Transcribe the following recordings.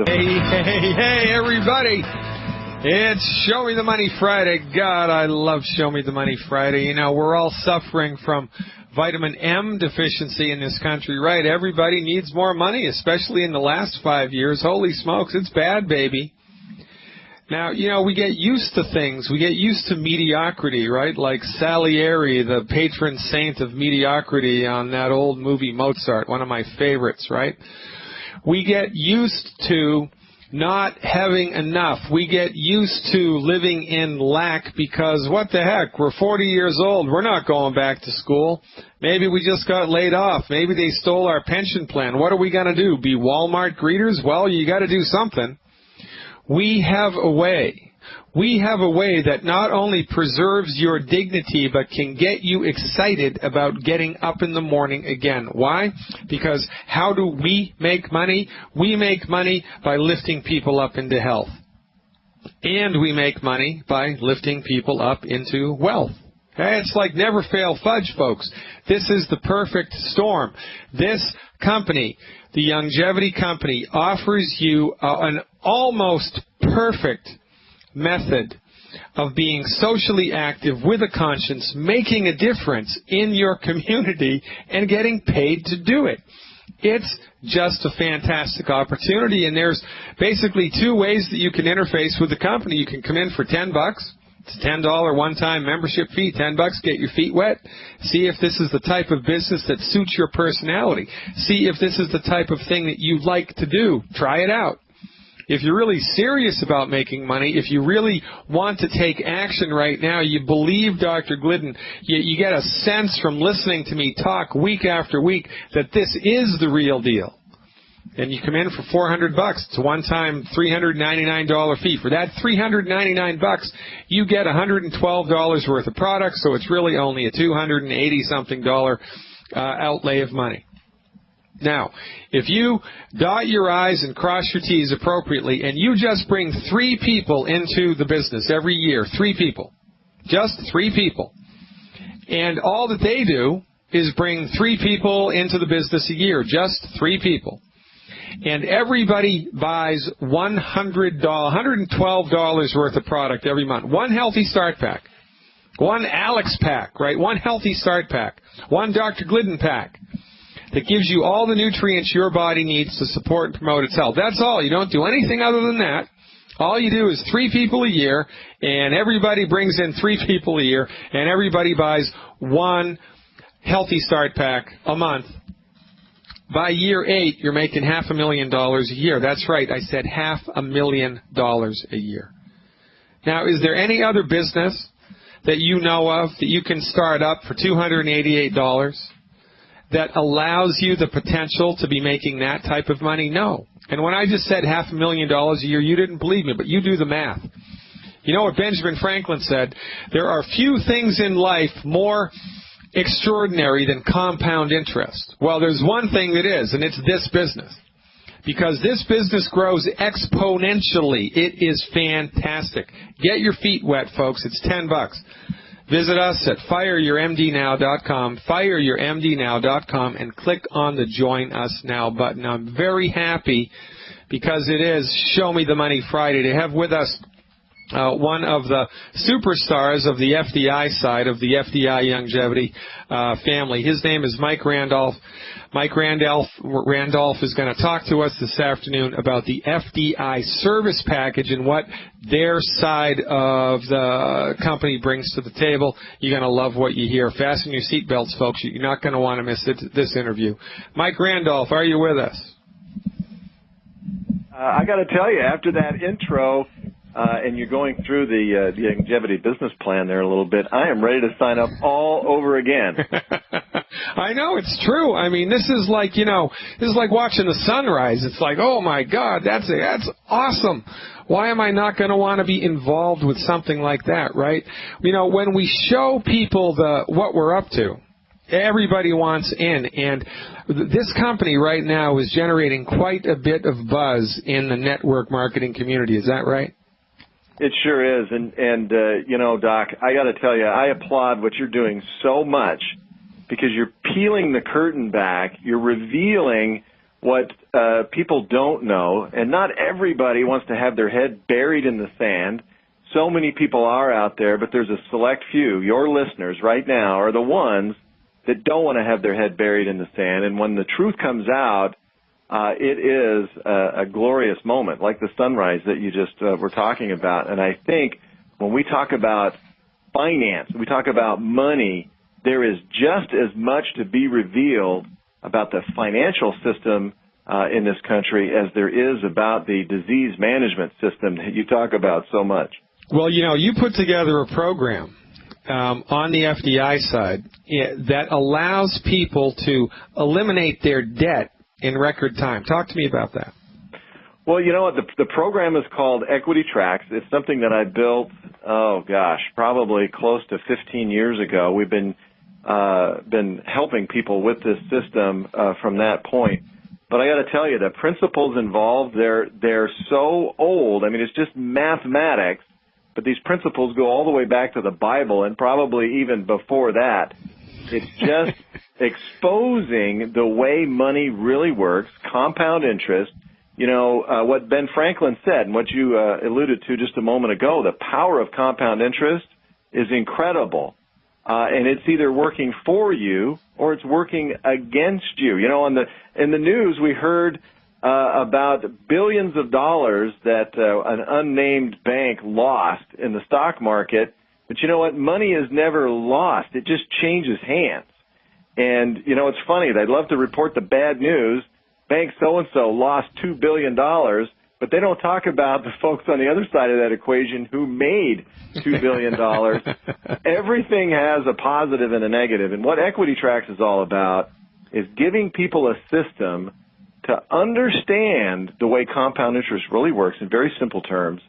Hey, everybody. It's Show Me the Money Friday. God, I love Show Me the Money Friday. You know, we're all suffering from vitamin M deficiency in this country, right? Everybody needs more money, especially in the last 5 years. Holy smokes, it's bad, baby. Now, you know, we get used to things. We get used to mediocrity, right? Like Salieri, the patron saint of mediocrity on that old movie Mozart, one of my favorites, right? We get used to not having enough. We get used to living in lack because what the heck, we're 40 years old. We're not going back to school. Maybe we just got laid off. Maybe they stole our pension plan. What are we going to do? Be Walmart greeters? Well, you got to do something. We have a way. We have a way that not only preserves your dignity, but can get you excited about getting up in the morning again. Why? Because how do we make money? We make money by lifting people up into health. And we make money by lifting people up into wealth. Okay? It's like never fail fudge, folks. This is the perfect storm. This company, the Longevity Company, offers you an almost perfect method of being socially active with a conscience, making a difference in your community, and getting paid to do it. It's just a fantastic opportunity, and there's basically two ways that you can interface with the company. You can come in for $10. It's a $10 one-time membership fee, $10, get your feet wet. See if this is the type of business that suits your personality. See if this is the type of thing that you like to do. Try it out. If you're really serious about making money, if you really want to take action right now, you believe Dr. Glidden, you get a sense from listening to me talk week after week that this is the real deal. And you come in for $400. It's a one-time $399 fee. For that $399, you get $112 worth of products, so it's really only a $280-something outlay of money. Now, if you dot your I's and cross your T's appropriately, and you just bring 3 people into the business every year, 3 people, just 3 people, and all that they do is bring 3 people into the business a year, just 3 people, and everybody buys $112 worth of product every month. One Healthy Start Pack, one Alex Pack, right? One Healthy Start Pack, one Dr. Glidden Pack that gives you all the nutrients your body needs to support and promote its health. That's all. You don't do anything other than that. All you do is 3 people a year, and everybody brings in 3 people a year, and everybody buys one Healthy Start Pack a month. By year 8, you're making $500,000 a year. That's right. I said $500,000 a year. Now, is there any other business that you know of that you can start up for $288 that allows you the potential to be making that type of money? No. And when I just said $500,000 a year, you didn't believe me, but you do the math. You know what Benjamin Franklin said? There are few things in life more extraordinary than compound interest. Well, there's one thing that is, and it's this business. Because this business grows exponentially. It is fantastic. Get your feet wet, folks. It's $10. Visit us at fireyourmdnow.com, fireyourmdnow.com, and click on the Join Us Now button. I'm very happy because it is Show Me the Money Friday to have with us one of the superstars of the FDI side of the FDI Longevity family. His name is Mike Randolph. Mike Randolph is going to talk to us this afternoon about the FDI service package and what their side of the company brings to the table. You're going to love what you hear. Fasten your seatbelts, folks. You're not going to want to miss this interview. Mike Randolph, are you with us? I got to tell you, after that intro, and you're going through the longevity business plan there a little bit, I am ready to sign up all over again. I know, it's true. I mean, this is like, this is like watching the sunrise. It's like, oh my God, that's awesome. Why am I not going to want to be involved with something like that, right? When we show people what we're up to, everybody wants in, and this company right now is generating quite a bit of buzz in the network marketing community. Is that right? It sure is, and Doc, I got to tell you, I applaud what you're doing so much because you're peeling the curtain back. You're revealing what people don't know, and not everybody wants to have their head buried in the sand. So many people are out there, but there's a select few. Your listeners right now are the ones that don't want to have their head buried in the sand. And when the truth comes out, it is a glorious moment, like the sunrise that you just were talking about. And I think when we talk about finance, we talk about money, there is just as much to be revealed about the financial system in this country as there is about the disease management system that you talk about so much. Well, you put together a program on the FDI side that allows people to eliminate their debt in record time. Talk to me about that. Well, you know what? The program is called Equity Tracks. It's something that I built, probably close to 15 years ago. We've been helping people with this system from that point. But I got to tell you, the principles involved, they're so old. I mean, it's just mathematics, but these principles go all the way back to the Bible and probably even before that. It's just exposing the way money really works, compound interest. What Ben Franklin said and what you alluded to just a moment ago, the power of compound interest is incredible. And it's either working for you or it's working against you. In the news, we heard about billions of dollars that an unnamed bank lost in the stock market. But you know what? Money is never lost. It just changes hands. And, it's funny. They'd love to report the bad news. Bank so-and-so lost $2 billion, but they don't talk about the folks on the other side of that equation who made $2 billion. Everything has a positive and a negative. And what Equity Tracks is all about is giving people a system to understand the way compound interest really works in very simple terms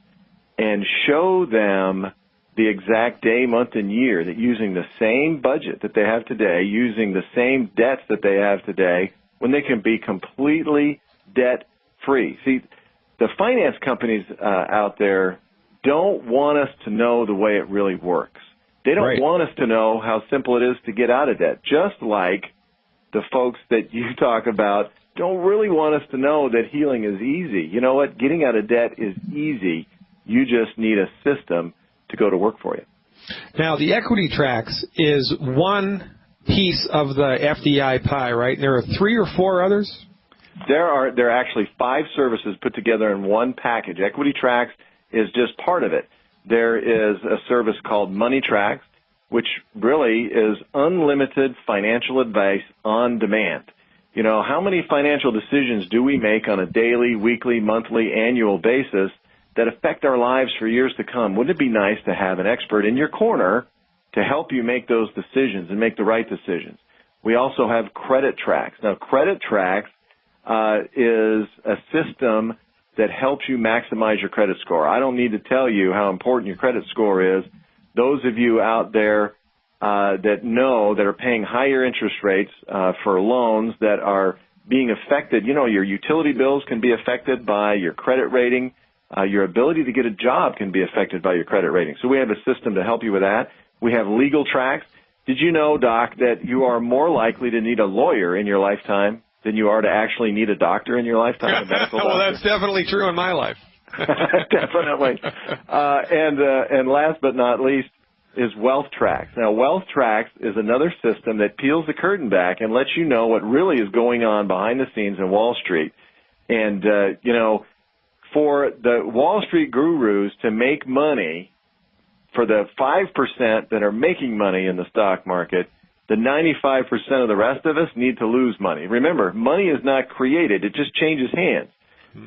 and show them the exact day, month, and year that using the same budget that they have today, using the same debts that they have today, when they can be completely debt-free. See, the finance companies out there don't want us to know the way it really works. They don't want us to know how simple it is to get out of debt, just like the folks that you talk about don't really want us to know that healing is easy. You know what? Getting out of debt is easy. You just need a system to go to work for you. Now, the Equity Tracks is one piece of the FDI pie, right? There are 3 or 4 others? There are actually 5 services put together in one package. Equity Tracks is just part of it. There is a service called Money Tracks, which really is unlimited financial advice on demand. How many financial decisions do we make on a daily, weekly, monthly, annual basis that affect our lives for years to come? Wouldn't it be nice to have an expert in your corner to help you make those decisions and make the right decisions? We also have Credit Tracks. Now, Credit Tracks is a system that helps you maximize your credit score. I don't need to tell you how important your credit score is. Those of you out there that know that are paying higher interest rates for loans that are being affected, your utility bills can be affected by your credit rating. Your ability to get a job can be affected by your credit rating. So we have a system to help you with that. We have Legal Tracks. Did you know, Doc, that you are more likely to need a lawyer in your lifetime than you are to actually need a doctor in your lifetime? Well, that's definitely true in my life. Definitely. And last but not least is Wealth Tracks. Now, Wealth Tracks is another system that peels the curtain back and lets you know what really is going on behind the scenes in Wall Street. And, for the Wall Street gurus to make money, for the 5% that are making money in the stock market, the 95% of the rest of us need to lose money. Remember, money is not created. It just changes hands.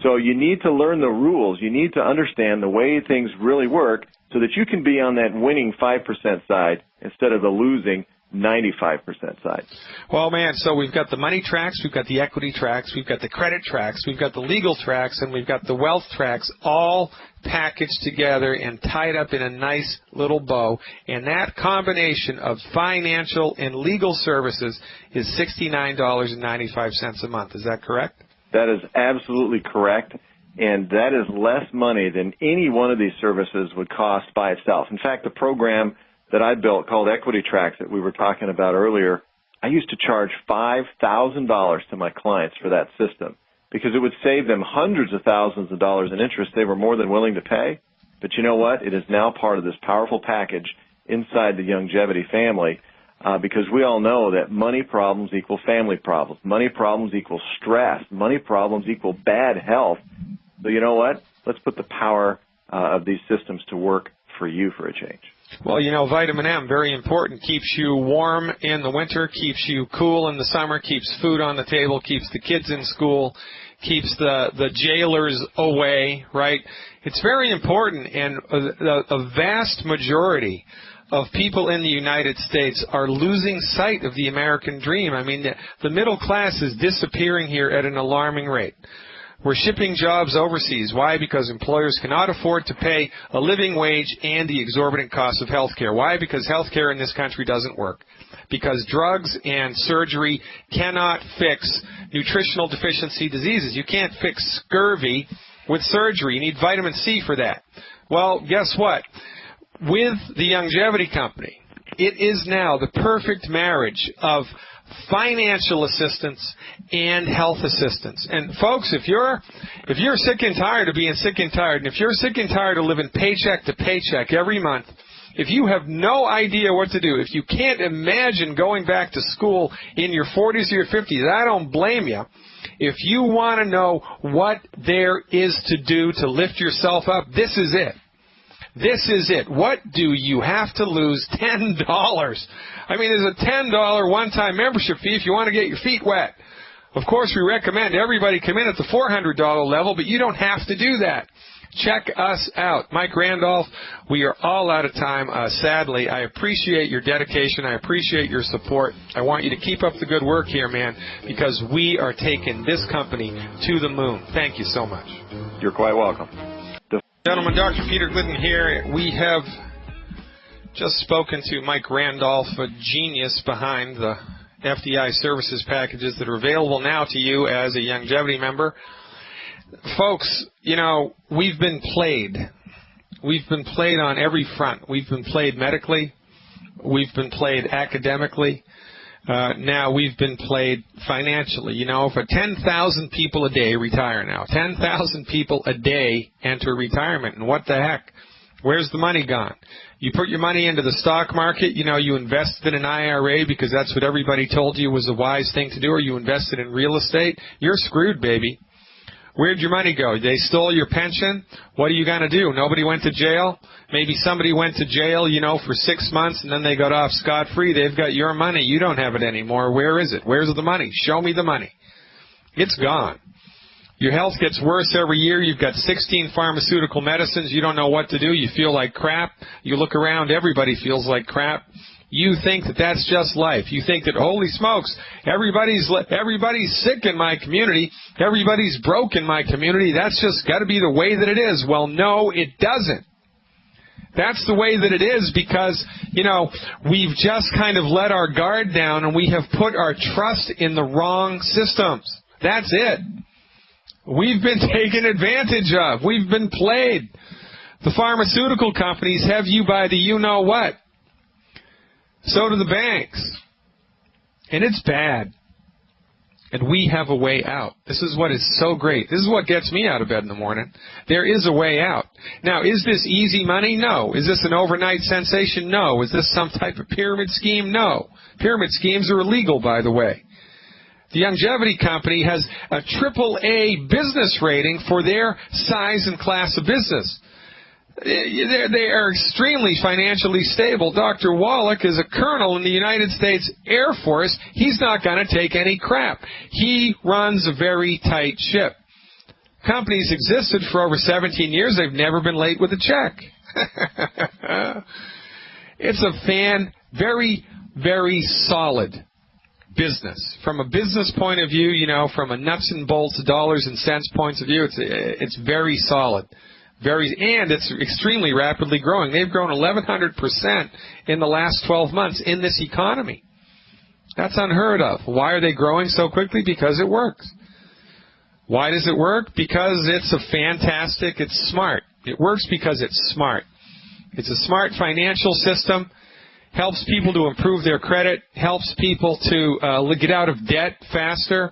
So you need to learn the rules. You need to understand the way things really work so that you can be on that winning 5% side instead of the losing 95% side. Well, man, so we've got the Money Tracks, we've got the Equity Tracks, we've got the Credit Tracks, we've got the Legal Tracks, and we've got the Wealth Tracks, all packaged together and tied up in a nice little bow. And that combination of financial and legal services is $69.95 a month. Is that correct? That is absolutely correct. And that is less money than any one of these services would cost by itself. In fact, the program that I built called Equity Tracks that we were talking about earlier, I used to charge $5,000 to my clients for that system because it would save them hundreds of thousands of dollars in interest they were more than willing to pay. But you know what? It is now part of this powerful package inside the Longevity family because we all know that money problems equal family problems. Money problems equal stress. Money problems equal bad health. So you know what? Let's put the power of these systems to work for you for a change. Well, you know, vitamin M, very important, keeps you warm in the winter, keeps you cool in the summer, keeps food on the table, keeps the kids in school, keeps the jailers away, right? It's very important, and a vast majority of people in the United States are losing sight of the American dream. I mean, the middle class is disappearing here at an alarming rate. We're shipping jobs overseas. Why? Because employers cannot afford to pay a living wage and the exorbitant cost of health care. Why? Because health care in this country doesn't work. Because drugs and surgery cannot fix nutritional deficiency diseases. You can't fix scurvy with surgery. You need vitamin C for that. Well, guess what? With the Longevity Company, it is now the perfect marriage of financial assistance and health assistance. And folks, if you're sick and tired of being sick and tired, and if you're sick and tired of living paycheck to paycheck every month, if you have no idea what to do, if you can't imagine going back to school in your 40s or your 50s, I don't blame you. If you want to know what there is to do to lift yourself up, this is it. This is it. What do you have to lose? $10. I mean, there's a $10 one-time membership fee if you want to get your feet wet. Of course, we recommend everybody come in at the $400 level, but you don't have to do that. Check us out. Mike Randolph, we are all out of time, sadly. I appreciate your dedication. I appreciate your support. I want you to keep up the good work here, man, because we are taking this company to the moon. Thank you so much. You're quite welcome. Gentlemen, Dr. Peter Glidden here. We have just spoken to Mike Randolph, a genius behind the FDI services packages that are available now to you as a Longevity member. Folks, you know, we've been played. We've been played on every front. We've been played medically. We've been played academically. Now we've been played financially. You know, for 10,000 people a day retire now. 10,000 people a day enter retirement. And what the heck? Where's the money gone? You put your money into the stock market, you know, you invested in an IRA because that's what everybody told you was a wise thing to do, or you invested in real estate, you're screwed, baby. Where'd your money go? They stole your pension? What are you going to do? Nobody went to jail? Maybe somebody went to jail, you know, for 6 months and then they got off scot-free. They've got your money. You don't have it anymore. Where is it? Where's the money? Show me the money. It's gone. Your health gets worse every year. You've got 16 pharmaceutical medicines. You don't know what to do. You feel like crap. You look around. Everybody feels like crap. You think that that's just life. You think that, holy smokes, everybody's sick in my community. Everybody's broke in my community. That's just got to be the way that it is. Well, no, it doesn't. That's the way that it is because, you know, we've just kind of let our guard down and we have put our trust in the wrong systems. That's it. We've been taken advantage of. We've been played. The pharmaceutical companies have you by the you-know-what. So do the banks. And it's bad. And we have a way out. This is what is so great. This is what gets me out of bed in the morning. There is a way out. Now, is this easy money? No. Is this an overnight sensation? No. Is this some type of pyramid scheme? No. Pyramid schemes are illegal, by the way. The Longevity Company has a AAA business rating for their size and class of business. They are extremely financially stable. Dr. Wallach is a colonel in the United States Air Force. He's not going to take any crap. He runs a very tight ship. Company's existed for over 17 years. They've never been late with a check. It's a very, very solid business. From a business point of view, you know, from a nuts and bolts, dollars and cents points of view, it's very solid. And it's extremely rapidly growing. They've grown 1,100% in the last 12 months in this economy. That's unheard of. Why are they growing so quickly? Because it works. Why does it work? Because it's smart. It works because it's smart. It's a smart financial system. helps people to improve their credit, helps people to get out of debt faster,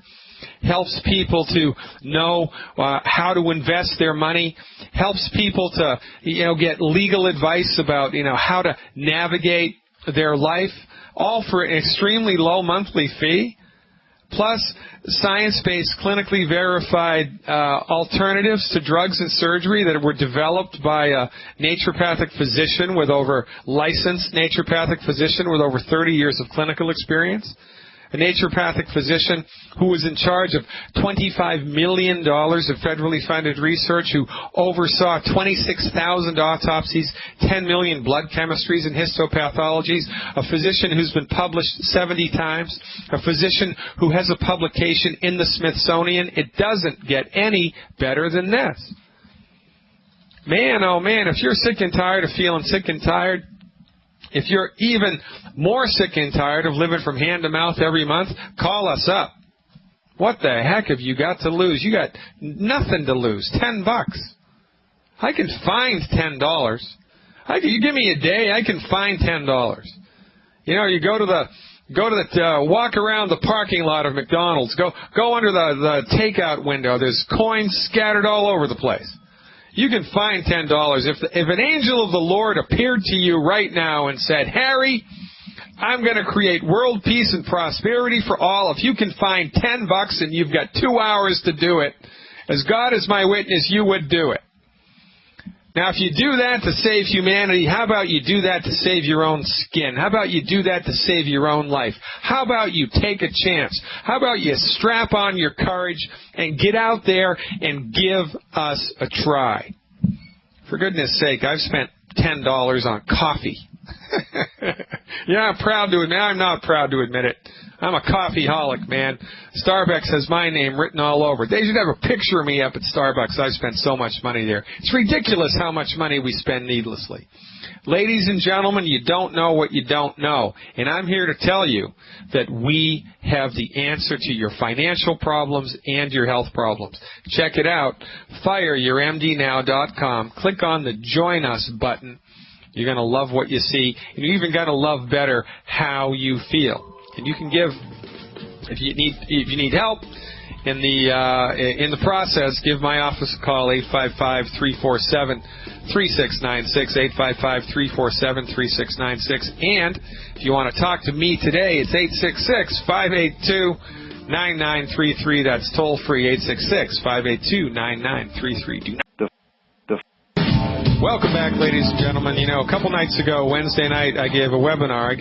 helps people to know how to invest their money, helps people to get legal advice about how to navigate their life, all for an extremely low monthly fee. Plus, science-based, clinically verified alternatives to drugs and surgery that were developed by a naturopathic physician licensed naturopathic physician with over 30 years of clinical experience. A naturopathic physician who was in charge of $25 million of federally funded research, who oversaw 26,000 autopsies, 10 million blood chemistries and histopathologies, a physician who's been published 70 times, a physician who has a publication in the Smithsonian. It doesn't get any better than this. Man, oh man, if you're sick and tired of feeling sick and tired, if you're even more sick and tired of living from hand to mouth every month, call us up. What the heck have you got to lose? You got nothing to lose. $10. I can find $10. You give me a day, I can find $10. You go to the walk around the parking lot of McDonald's. Go under the takeout window. There's coins scattered all over the place. You can find $10. If an angel of the Lord appeared to you right now and said, Harry, I'm going to create world peace and prosperity for all. If you can find $10 and you've got 2 hours to do it, as God is my witness, you would do it. Now, if you do that to save humanity, how about you do that to save your own skin? How about you do that to save your own life? How about you take a chance? How about you strap on your courage and get out there and give us a try? For goodness sake, I've spent $10 on coffee. I'm proud to admit. I'm not proud to admit it. I'm a coffeeholic, man. Starbucks has my name written all over it. They should have a picture of me up at Starbucks. I've spent so much money there. It's ridiculous how much money we spend needlessly. Ladies and gentlemen, you don't know what you don't know. And I'm here to tell you that we have the answer to your financial problems and your health problems. Check it out. FireYourMDNow.com. Click on the Join Us button. You're going to love what you see. And you're even going to love better how you feel. And you can give, if you need help in the process, give my office a call, 855-347-3696, 855-347-3696. And if you want to talk to me today, it's 866-582-9933. That's toll free, 866-582-9933. Welcome back, ladies and gentlemen. A couple nights ago, Wednesday night, I gave a webinar.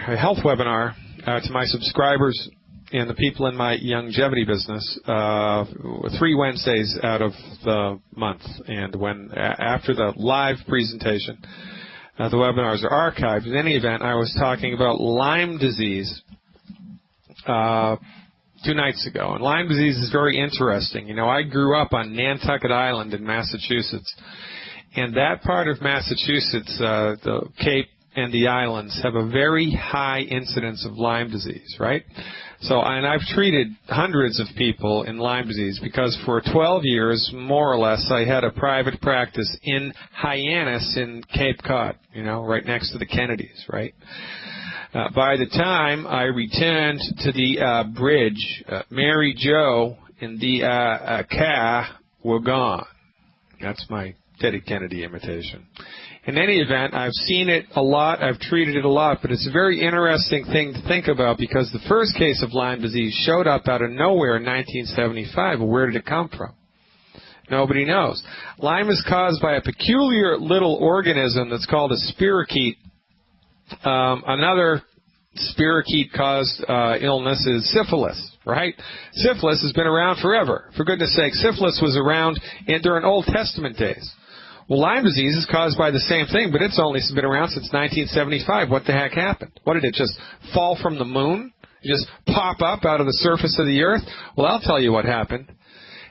A health webinar to my subscribers and the people in my longevity business 3 Wednesdays out of the month. And after the live presentation, the webinars are archived. In any event, I was talking about Lyme disease 2 nights ago. And Lyme disease is very interesting. I grew up on Nantucket Island in Massachusetts. And that part of Massachusetts, the Cape and the islands, have a very high incidence of Lyme disease, right? And I've treated hundreds of people in Lyme disease because for 12 years, more or less, I had a private practice in Hyannis in Cape Cod, right next to the Kennedys, right? By the time I returned to the bridge, Mary Jo and the car were gone. That's my Teddy Kennedy imitation. In any event, I've seen it a lot, I've treated it a lot, but it's a very interesting thing to think about because the first case of Lyme disease showed up out of nowhere in 1975. Where did it come from? Nobody knows. Lyme is caused by a peculiar little organism that's called a spirochete. Another spirochete-caused illness is syphilis, right? Syphilis has been around forever. For goodness sake, syphilis was around during Old Testament days. Well, Lyme disease is caused by the same thing, but it's only been around since 1975. What the heck happened? What, did it just fall from the moon? Just pop up out of the surface of the earth? Well, I'll tell you what happened.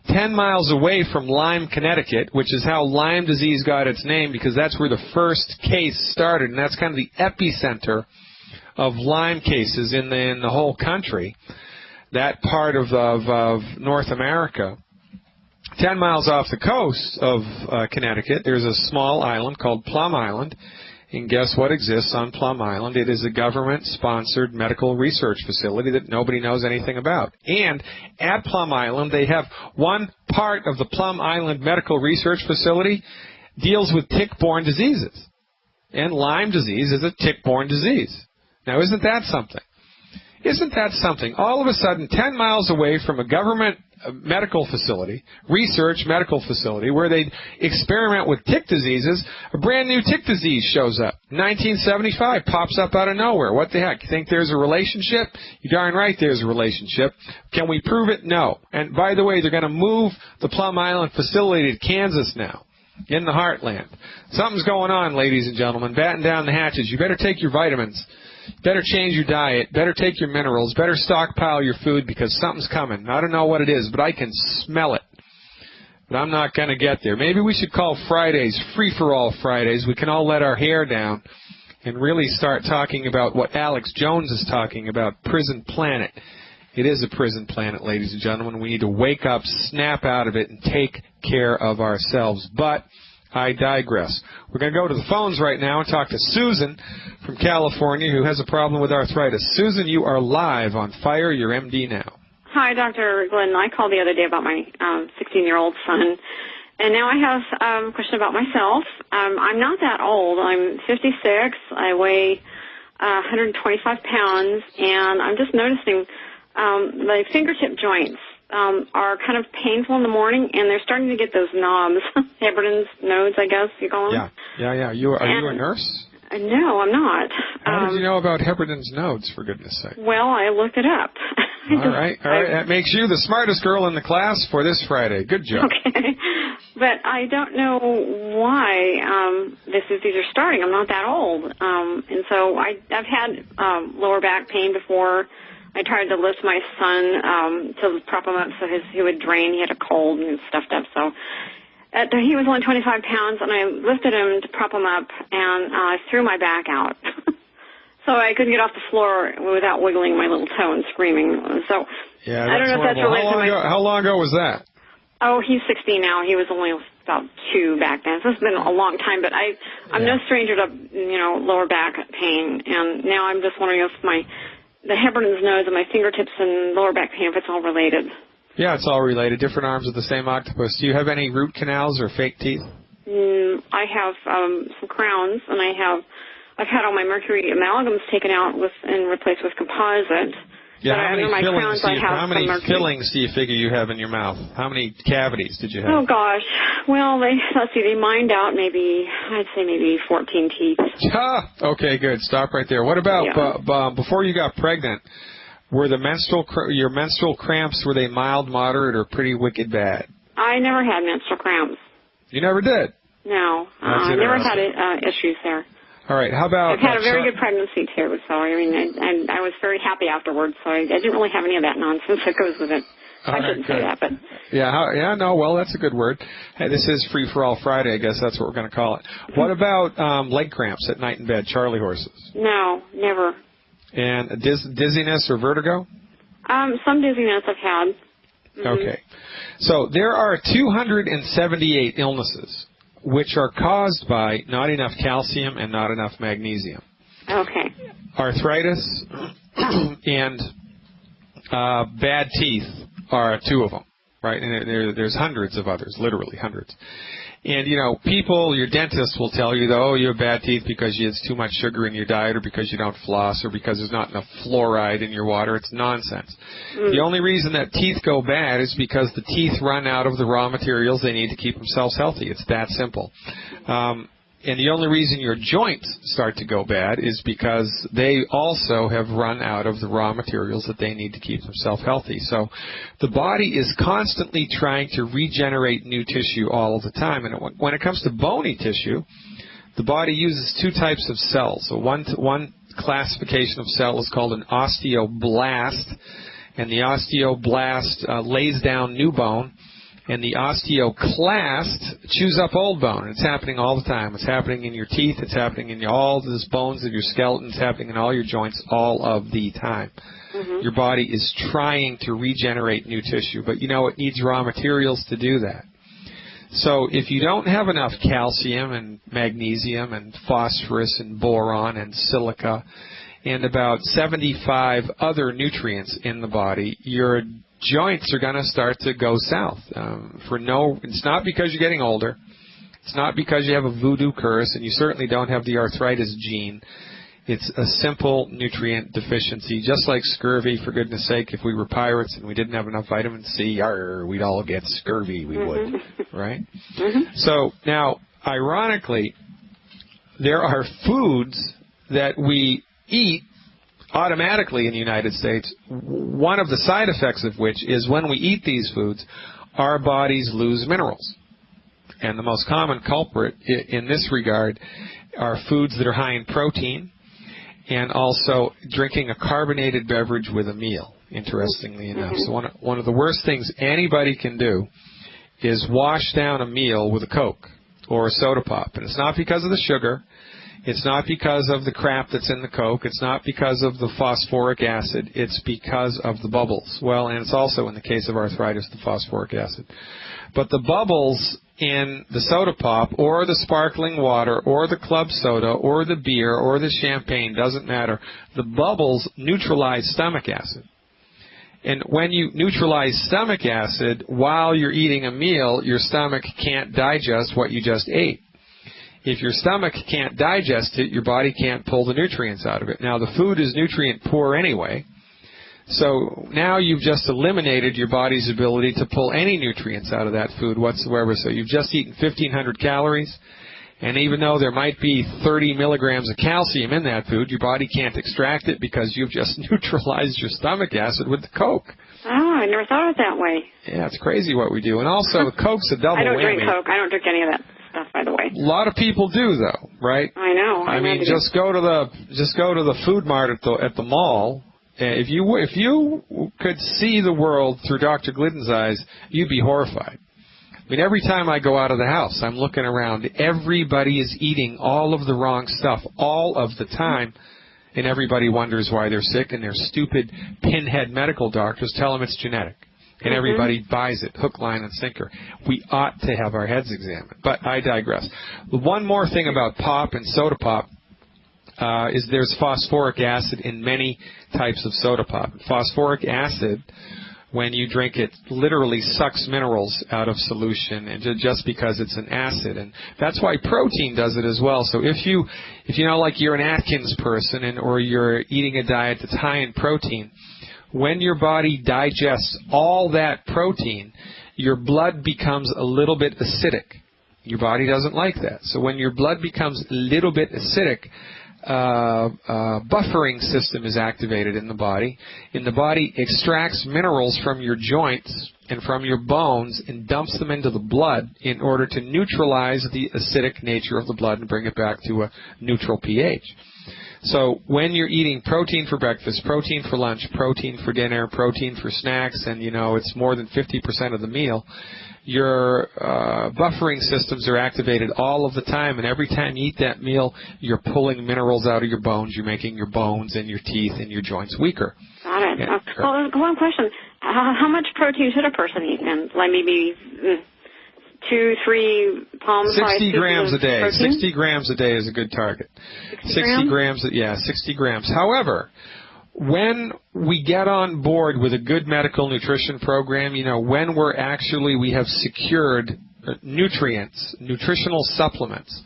10 miles away from Lyme, Connecticut, which is how Lyme disease got its name because that's where the first case started, and that's kind of the epicenter of Lyme cases in the whole country, that part of North America. 10 miles off the coast of Connecticut, there's a small island called Plum Island, And guess what exists on Plum Island? It is a government-sponsored medical research facility that nobody knows anything about. And at Plum Island, they have one part of the Plum Island Medical Research Facility deals with tick-borne diseases. And Lyme disease is a tick-borne disease. Now, isn't that something? Isn't that something? All of a sudden, 10 miles away from a government medical facility, research medical facility, where they experiment with tick diseases, a brand new tick disease shows up. 1975 pops up out of nowhere. What the heck? You think there's a relationship? You're darn right there's a relationship. Can we prove it? No. And by the way, they're going to move the Plum Island facility to Kansas now, in the heartland. Something's going on, ladies and gentlemen. Batten down the hatches. You better take your vitamins. Better change your diet. Better take your minerals. Better stockpile your food because something's coming. I don't know what it is, but I can smell it. But I'm not going to get there. Maybe we should call Fridays free-for-all Fridays. We can all let our hair down and really start talking about what Alex Jones is talking about, Prison Planet. It is a prison planet, ladies and gentlemen. We need to wake up, snap out of it, and take care of ourselves. But I digress. We're going to go to the phones right now and talk to Susan from California who has a problem with arthritis. Susan, you are live on Fire. You're MD now. Hi, Dr. Glidden. I called the other day about my 16-year-old son, and now I have a question about myself. I'm not that old. I'm 56. I weigh 125 pounds, and I'm just noticing my fingertip joints are kind of painful in the morning, and they're starting to get those knobs, Heberden's nodes, I guess you call them. Yeah. Are you a nurse? No, I'm not. How did you know about Heberden's nodes, for goodness sake? Well, I looked it up. All right. That makes you the smartest girl in the class for this Friday. Good job. Okay. But I don't know why these are starting. I'm not that old. And so I've had lower back pain before. I tried to lift my son to prop him up so he would drain. He had a cold and stuffed up. So he was only 25 pounds, and I lifted him to prop him up, and I threw my back out. So I couldn't get off the floor without wiggling my little toe and screaming. So yeah, I don't know if that's related to my... How long ago was that? Oh, he's 16 now. He was only about 2 back then. So it's been a long time, but I'm no stranger to, lower back pain. And now I'm just wondering if the Heberden's nodes and my fingertips and lower back pain, if it's all related. Yeah, it's all related. Different arms of the same octopus. Do you have any root canals or fake teeth? I have some crowns, and I've had all my mercury amalgams taken out and replaced with composite. Yeah, how many fillings do you figure you have in your mouth? How many cavities did you have? Oh, gosh. Well, they mined out I'd say maybe 14 teeth. Okay, good. Stop right there. What about before you got pregnant, were your menstrual cramps, were they mild, moderate, or pretty wicked bad? I never had menstrual cramps. You never did? No. I never had issues there. All right, how about... I've had a very good pregnancy, too, so, I was very happy afterwards, so I didn't really have any of that nonsense that goes with it. I shouldn't say that, but... Well, that's a good word. Hey, this is Free-for-All Friday, I guess that's what we're going to call it. What about leg cramps at night in bed, Charlie horses? No, never. And dizziness or vertigo? Some dizziness I've had. Mm-hmm. Okay. So there are 278 illnesses which are caused by not enough calcium and not enough magnesium. Okay. Arthritis and bad teeth are 2 of them, right? And there's hundreds of others, literally hundreds. And, people, your dentist will tell you, though, you have bad teeth because you have too much sugar in your diet or because you don't floss or because there's not enough fluoride in your water. It's nonsense. The only reason that teeth go bad is because the teeth run out of the raw materials they need to keep themselves healthy. It's that simple. And the only reason your joints start to go bad is because they also have run out of the raw materials that they need to keep themselves healthy. So the body is constantly trying to regenerate new tissue all the time. And when it comes to bony tissue, the body uses 2 types of cells. So one classification of cell is called an osteoblast, and the osteoblast lays down new bone. And the osteoclast chews up old bone. It's happening all the time. It's happening in your teeth. It's happening in all these bones of your skeleton. It's happening in all your joints all of the time. Mm-hmm. Your body is trying to regenerate new tissue, but it needs raw materials to do that. So if you don't have enough calcium and magnesium and phosphorus and boron and silica and about 75 other nutrients in the body, your joints are going to start to go south. It's not because you're getting older. It's not because you have a voodoo curse, and you certainly don't have the arthritis gene. It's a simple nutrient deficiency, just like scurvy, for goodness sake. If we were pirates and we didn't have enough vitamin C, we'd all get scurvy, we would, right? So now, ironically, there are foods that we eat automatically in the United States, one of the side effects of which is when we eat these foods, our bodies lose minerals. And the most common culprit in this regard are foods that are high in protein, and also drinking a carbonated beverage with a meal, interestingly enough. So one of the worst things anybody can do is wash down a meal with a Coke or a soda pop. And it's not because of the sugar. It's not because of the crap that's in the Coke. It's not because of the phosphoric acid. It's because of the bubbles. Well, and it's also, in the case of arthritis, the phosphoric acid. But the bubbles in the soda pop or the sparkling water or the club soda or the beer or the champagne, doesn't matter. The bubbles neutralize stomach acid. And when you neutralize stomach acid while you're eating a meal, your stomach can't digest what you just ate. If your stomach can't digest it, your body can't pull the nutrients out of it. Now, the food is nutrient poor anyway. So now you've just eliminated your body's ability to pull any nutrients out of that food whatsoever. So you've just eaten 1,500 calories, and even though there might be 30 milligrams of calcium in that food, your body can't extract it because you've just neutralized your stomach acid with the Coke. Oh, I never thought of it that way. Yeah, it's crazy what we do. And also, the Coke's a double whammy. I don't drink Coke. I don't drink any of that stuff, by the way. A lot of people do, though, right? I know. I mean, just go to the food mart at the mall. If you could see the world through Dr. Glidden's eyes, you'd be horrified. I mean, every time I go out of the house, I'm looking around. Everybody is eating all of the wrong stuff all of the time, and everybody wonders why they're sick, and their stupid pinhead medical doctors tell them it's genetic. And everybody buys it, hook, line, and sinker. We ought to have our heads examined. But I digress. One more thing about pop and soda pop. Is there's phosphoric acid in many types of soda pop. Phosphoric acid, when you drink it, literally sucks minerals out of solution, and just because it's an acid. And that's why protein does it as well. So if you know, like you're an Atkins person or you're eating a diet that's high in protein, when your body digests all that protein, your blood becomes a little bit acidic. Your body doesn't like that. So when your blood becomes a little bit acidic, buffering system is activated in the body, and the body extracts minerals from your joints and from your bones and dumps them into the blood in order to neutralize the acidic nature of the blood and bring it back to a neutral pH. So when you're eating protein for breakfast, protein for lunch, protein for dinner, protein for snacks, and it's more than 50% of the meal, your buffering systems are activated all of the time, and every time you eat that meal, you're pulling minerals out of your bones. You're making your bones and your teeth and your joints weaker. Got it. Well, one question. How much protein should a person eat? And like maybe 2-3 palm-sized 60 grams a day. Protein? 60 grams a day is a good target. 60 grams? Yeah, 60 grams. However, when we get on board with a good medical nutrition program, when we have secured nutrients, nutritional supplements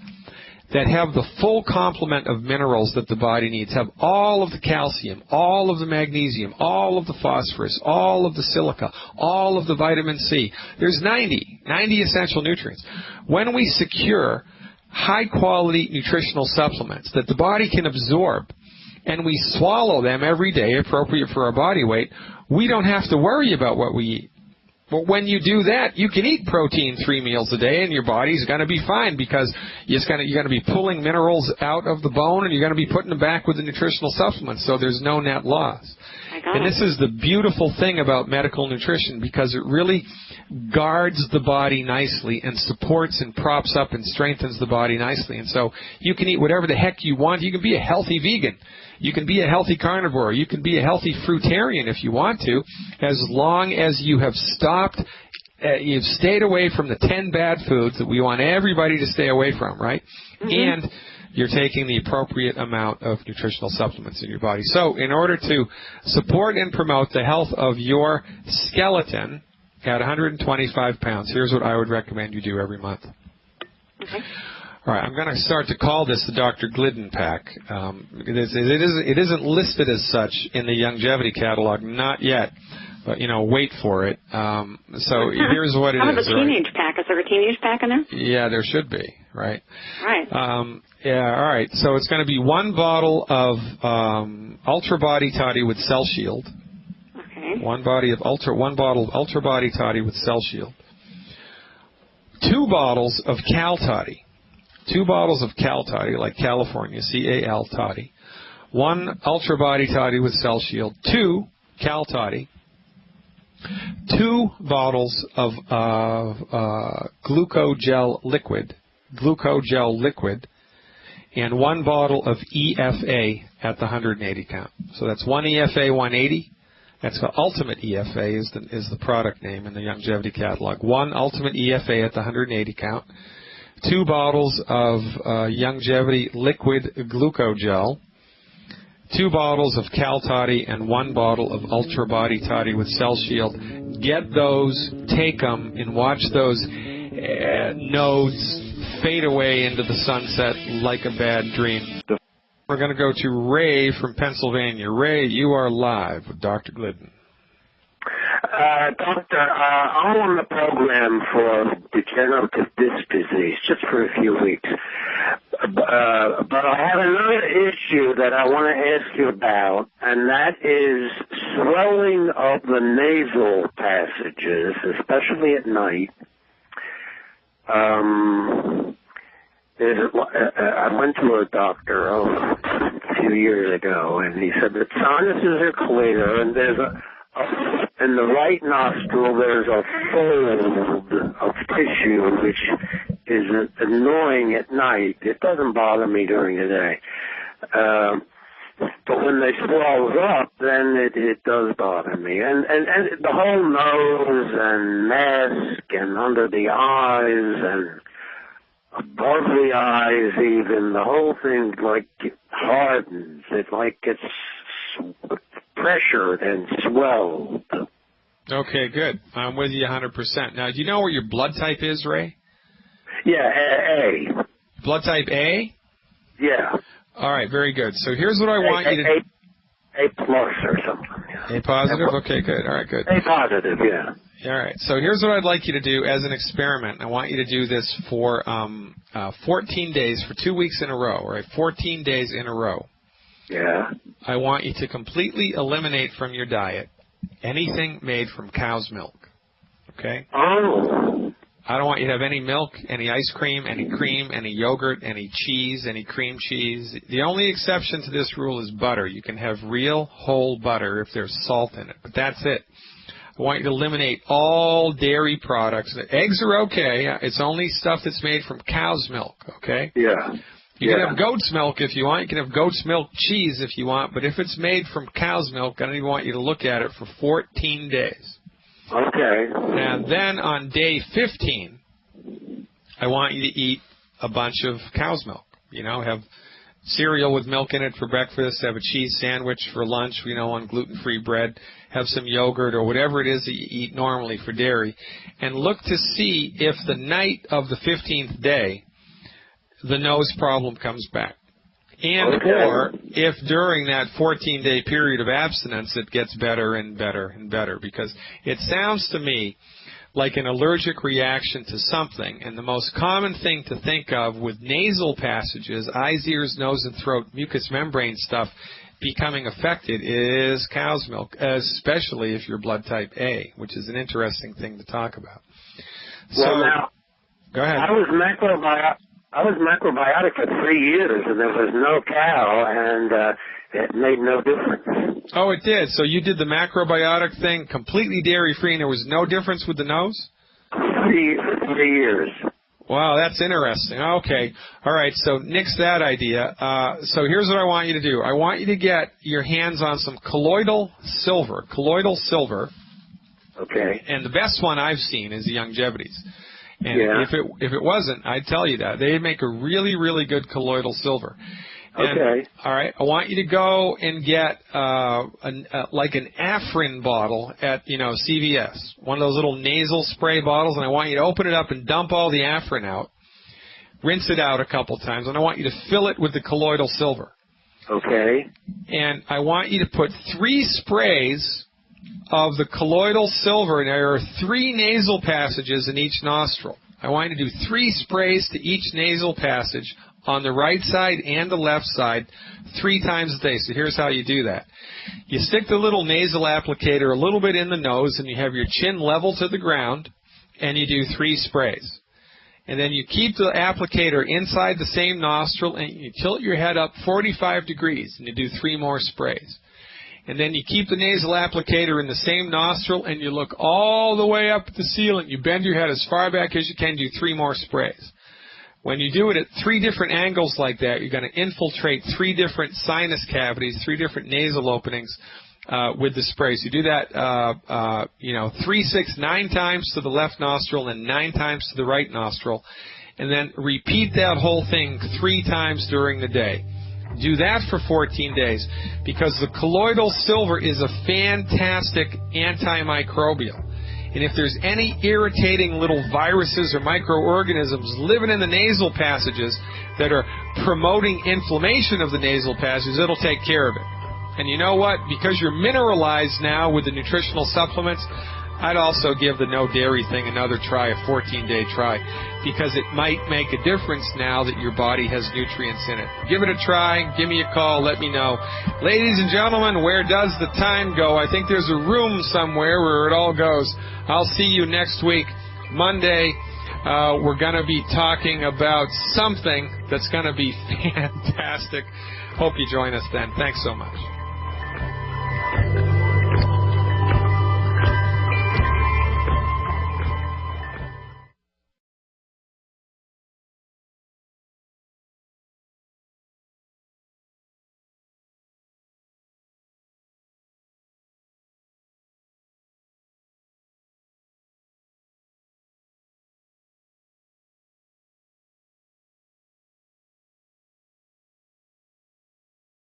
that have the full complement of minerals that the body needs, have all of the calcium, all of the magnesium, all of the phosphorus, all of the silica, all of the vitamin C. There's 90 essential nutrients. When we secure high-quality nutritional supplements that the body can absorb, and we swallow them every day, appropriate for our body weight, we don't have to worry about what we eat. But when you do that, you can eat protein 3 meals a day, and your body's going to be fine because you're going to be pulling minerals out of the bone, and you're going to be putting them back with the nutritional supplements, so there's no net loss. And this is the beautiful thing about medical nutrition, because it really guards the body nicely and supports and props up and strengthens the body nicely. And so you can eat whatever the heck you want. You can be a healthy vegan. You can be a healthy carnivore. You can be a healthy fruitarian if you want to, as long as you have stopped you've stayed away from the 10 bad foods that we want everybody to stay away from, right? Mm-hmm. And you're taking the appropriate amount of nutritional supplements in your body. So in order to support and promote the health of your skeleton at 125 pounds, here's what I would recommend you do every month. Okay. All right, I'm going to start to call this the Dr. Glidden pack. It isn't listed as such in the longevity catalog, not yet. But, wait for it. So here's what it is. How about the teenage pack? Is there a teenage pack in there? Yeah, there should be, right? Right. Yeah, all right. So it's going to be 1 bottle of Ultra Body Toddy with Cell Shield. Okay. One bottle of Ultra Body Toddy with Cell Shield. 2 bottles of Cal Toddy. 2 bottles of Cal Toddy, like California, C-A-L Toddy. 1 Ultra Body Toddy with Cell Shield. 2 Cal Toddy. 2 bottles of glucogel liquid, and 1 bottle of EFA at the 180 count. So that's 1 EFA 180. That's the Ultimate EFA is the product name in the longevity catalog. 1 Ultimate EFA at the 180 count. 2 bottles of longevity liquid glucogel. 2 bottles of Cal Toddy and 1 bottle of Ultra Body Toddy with Cell Shield. Get those, take them, and watch those nodes fade away into the sunset like a bad dream. We're going to go to Ray from Pennsylvania. Ray, you are live with Dr. Glidden. Doctor, I'm on the program for degenerative disc disease just for a few weeks. But I have another issue that I want to ask you about, and that is swelling of the nasal passages, especially at night. I went to a doctor a few years ago, and he said the sinuses are clear, and there's in the right nostril there's a fold of tissue which is annoying at night. It doesn't bother me during the day. But when they swells up, then it does bother me. And the whole nose and mask and under the eyes and above the eyes even, the whole thing like hardens. It like gets pressured and swelled. Okay, good. I'm with you 100%. Now, do you know what your blood type is, Ray? Yeah, A. Blood type A? Yeah. All right, very good. So here's what I want you to... A plus or something. A positive? Okay, good. All right, good. A positive, yeah. All right, so here's what I'd like you to do as an experiment. I want you to do this for 14 days, for 2 weeks in a row, all right? 14 days in a row. Yeah. I want you to completely eliminate from your diet anything made from cow's milk, okay? Oh. I don't want you to have any milk, any ice cream, any yogurt, any cheese, any cream cheese. The only exception to this rule is butter. You can have real whole butter if there's salt in it, but that's it. I want you to eliminate all dairy products. Eggs are okay. It's only stuff that's made from cow's milk, okay? Yeah. You can have goat's milk if you want. You can have goat's milk cheese if you want. But if it's made from cow's milk, I don't even want you to look at it for 14 days. Okay. And then on day 15, I want you to eat a bunch of cow's milk. Have cereal with milk in it for breakfast, have a cheese sandwich for lunch, on gluten-free bread, have some yogurt or whatever it is that you eat normally for dairy, and look to see if the night of the 15th day the nose problem comes back. And or if during that 14-day period of abstinence it gets better and better and better, because it sounds to me like an allergic reaction to something. And the most common thing to think of with nasal passages, eyes, ears, nose, and throat, mucous membrane stuff becoming affected is cow's milk, especially if you're blood type A, which is an interesting thing to talk about. Well, now, go ahead. I was macrobiotic for 3 years, and there was no cow, and it made no difference. Oh, it did. So you did the macrobiotic thing completely dairy-free, and there was no difference with the nose? 3 years. Wow, that's interesting. Okay. All right, so nix that idea. So here's what I want you to do. I want you to get your hands on some colloidal silver. Okay. Okay. And the best one I've seen is the Longevities. And Yeah. if it wasn't, I'd tell you that. They make a really, really good colloidal silver. And, Okay. all right. I want you to go and get like an Afrin bottle at CVS, one of those little nasal spray bottles, and I want you to open it up and dump all the Afrin out, rinse it out a couple times, and I want you to fill it with the colloidal silver. Okay. And I want you to put 3 sprays of the colloidal silver, and there are 3 nasal passages in each nostril. I want you to do 3 sprays to each nasal passage on the right side and the left side 3 times a day. So here's how you do that. You stick the little nasal applicator a little bit in the nose, and you have your chin level to the ground, and you do 3 sprays. And then you keep the applicator inside the same nostril, and you tilt your head up 45 degrees, and you do 3 more sprays. And then you keep the nasal applicator in the same nostril, and you look all the way up at the ceiling. You bend your head as far back as you can, do 3 more sprays. When you do it at 3 different angles like that, you're going to infiltrate 3 different sinus cavities, 3 different nasal openings with the sprays. You do that, 3, 6, 9 times to the left nostril and 9 times to the right nostril, and then repeat that whole thing 3 times during the day. Do that for 14 days, because the colloidal silver is a fantastic antimicrobial. And if there's any irritating little viruses or microorganisms living in the nasal passages that are promoting inflammation of the nasal passages, it'll take care of it. And you know what? Because you're mineralized now with the nutritional supplements, I'd also give the no dairy thing another try, a 14-day try, because it might make a difference now that your body has nutrients in it. Give it a try. Give me a call. Let me know. Ladies and gentlemen, where does the time go? I think there's a room somewhere where it all goes. I'll see you next week, Monday. We're going to be talking about something that's going to be fantastic. Hope you join us then. Thanks so much.